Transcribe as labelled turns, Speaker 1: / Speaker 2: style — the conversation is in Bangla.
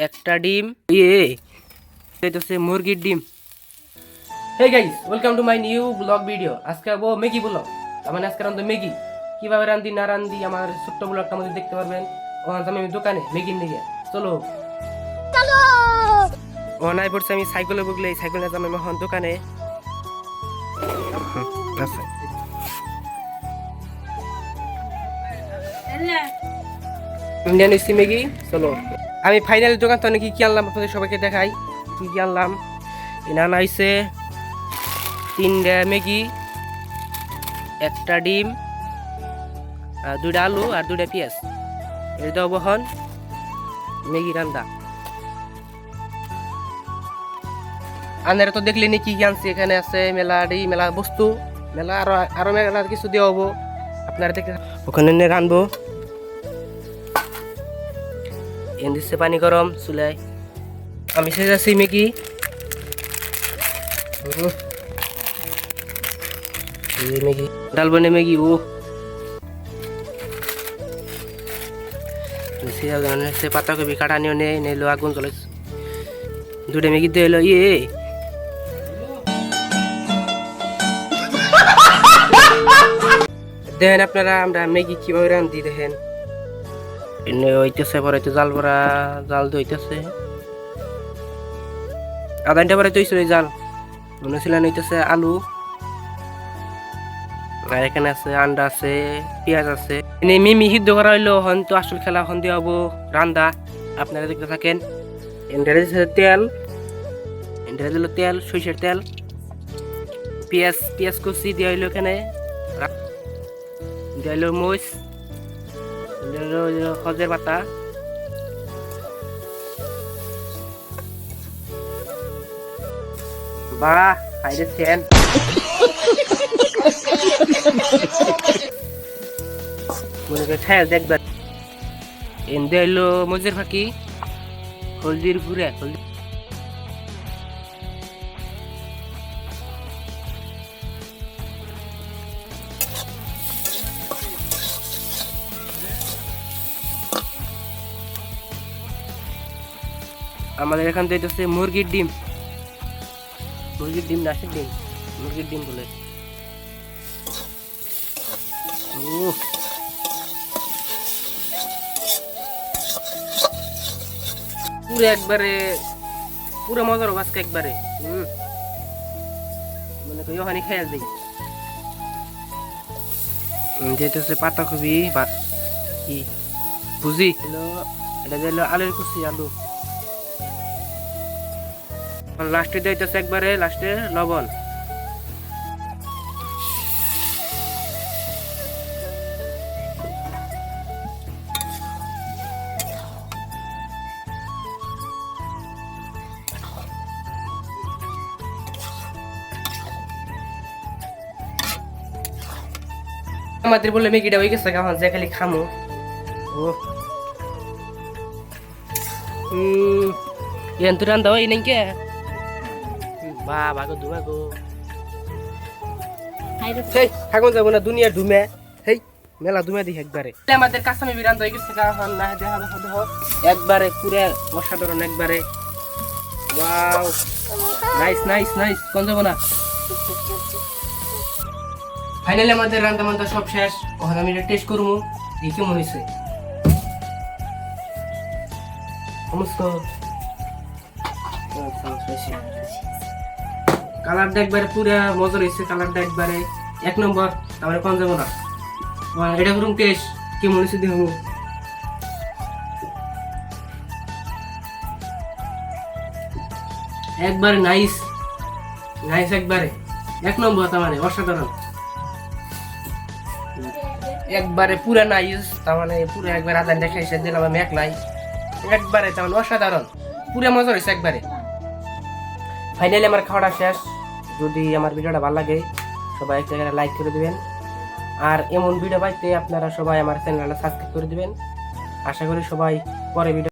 Speaker 1: একটা ডিম এটা হচ্ছে মুরগির ডিম। Hey guys, welcome to my new vlog video. আজকে আবো ম্যাগি ব্লগ। মানে আজকে রান্ধবো ম্যাগি। কিভাবে রান্ধি না রান্ধি আমার ছোট্ট ব্লগটার মধ্যে দেখতে পারবেন। ওখানে আমি দোকানে ম্যাগি নিয়ে চলো চলো ওনাই পড়ছে। আমি সাইকেলে বগলে সাইকেল নিয়ে আমি এখন দোকানে আচ্ছা ইন্ডিয়ান ইস্টি ম্যাগি। চলো আমি ফাইনাল দোকান তো কি আনলাম আপনাদের সবাইকে দেখাই কি আনলাম। এনানা হইছে 3টা ম্যাগি, একটা ডিম, 2টা আলু আর 2টা পেঁয়াজ। এটা বহন ম্যাগি রান্দা। আনারা তো দেখলেনি কি আনছি। এখানে আছে মেলা বস্তু, মেলা আরো মেলা কিছু দেওয়া হবো আপনারা দেখে। ওখানে রানবো। এন দিচ্ছে পানি গরম চুলায়। আমি সে যাচ্ছি ম্যাগি। ম্যাগি ডালবো না ম্যাগি। পাতাকপি কাটানিও নেই নিলো আগুন চলে 2টা ম্যাগি দিয়ে এলো দেখেন আপনারা আমরা ম্যাগি কিভাবে রান্ধি দেখেন। এনে হইতেছে পরে জাল ভরা জাল হইতেছে আধা ঘন্টা পরে তৈরি জাল মনে ছিল। হইতেছে আলু আর এখানে আছে আন্ডা আছে পেঁয়াজ আছে। মিমি সিদ্ধ করা হইলো। হন তো আসল খেলা হন দিয়ে হবো রান্দা। আপনারা দেখতে থাকেন। এন্ডারে তেল, এন্ডারে দিল তেল, সরিষার তেল, পেঁয়াজ কুচি দেওয়া হইলো। এখানে দেওয়া হইলো মরিচ, সজের পাতা, বা হাইরে সেন মনে করে ছায়া দেখবেন। এনে হইলো মজের ফাঁকি, হলদির গুঁড়া, হলদি আমাদের এখান থেকে মুরগির ডিম না ডিম মুরগির ডিম বলে। পুরো একবারে পুরো মজার আজকে একবারে মনে করি ওখানে খেয়াল দিই। যেটা হচ্ছে পাতাকপি বা কি ভুজি হলো। এটা দিল আলুর কুচি, আলু লাস্টে দিতেছে একবারে লাস্টে লবণ। আমাদের বলে ম্যাগিটা হয়ে গেছে এখন যে খালি খামো। তো রান্দা হয় নাই কে বাবা গো ধুমা গো থাকুন যাবো না দুনিয়ার ধুমে। হেই মেলা ধুমে দিই একবারে। আমাদের কাঁচামি রান্দা হয়ে গেছে এখন না দেখা দেখো একবারে পুরো অসাধারণ একবারে। ওয়াও নাইস নাইস নাইস কোন যাবো না। ফাইনালি আমাদের রান্না বান্না সব শেষ। ওখানে আমি টেস্ট করবো এই কেমন হয়েছে। সমস্ত কালারটা একবারে পুরো মজা হয়েছে। কালারটা একবারে 1 নম্বর। তারপরে কোন যাবো না। এটা করুন টেস্ট কেমন হয়েছে দেখো। একবারে নাইস নাইস একবারে 1 নম্বর। তার মানে অসাধারণ একবারে পুরা নাইস। তার মানে পুরো একবার আদান দেখা এসে দিলাম আমি একলাই একবারে। তার মানে অসাধারণ পুরো মজা হয়েছে একবারে। ফাইনালি আমার খাওয়াটা শেষ। যদি আমার ভিডিওটা ভালো লাগে সবাই একটা লাইক করে দিবেন। আর এমন ভিডিও পাইতে আপনারা সবাই আমার চ্যানেলটা সাবস্ক্রাইব করে দিবেন। আশা করি সবাই পরে ভিডিও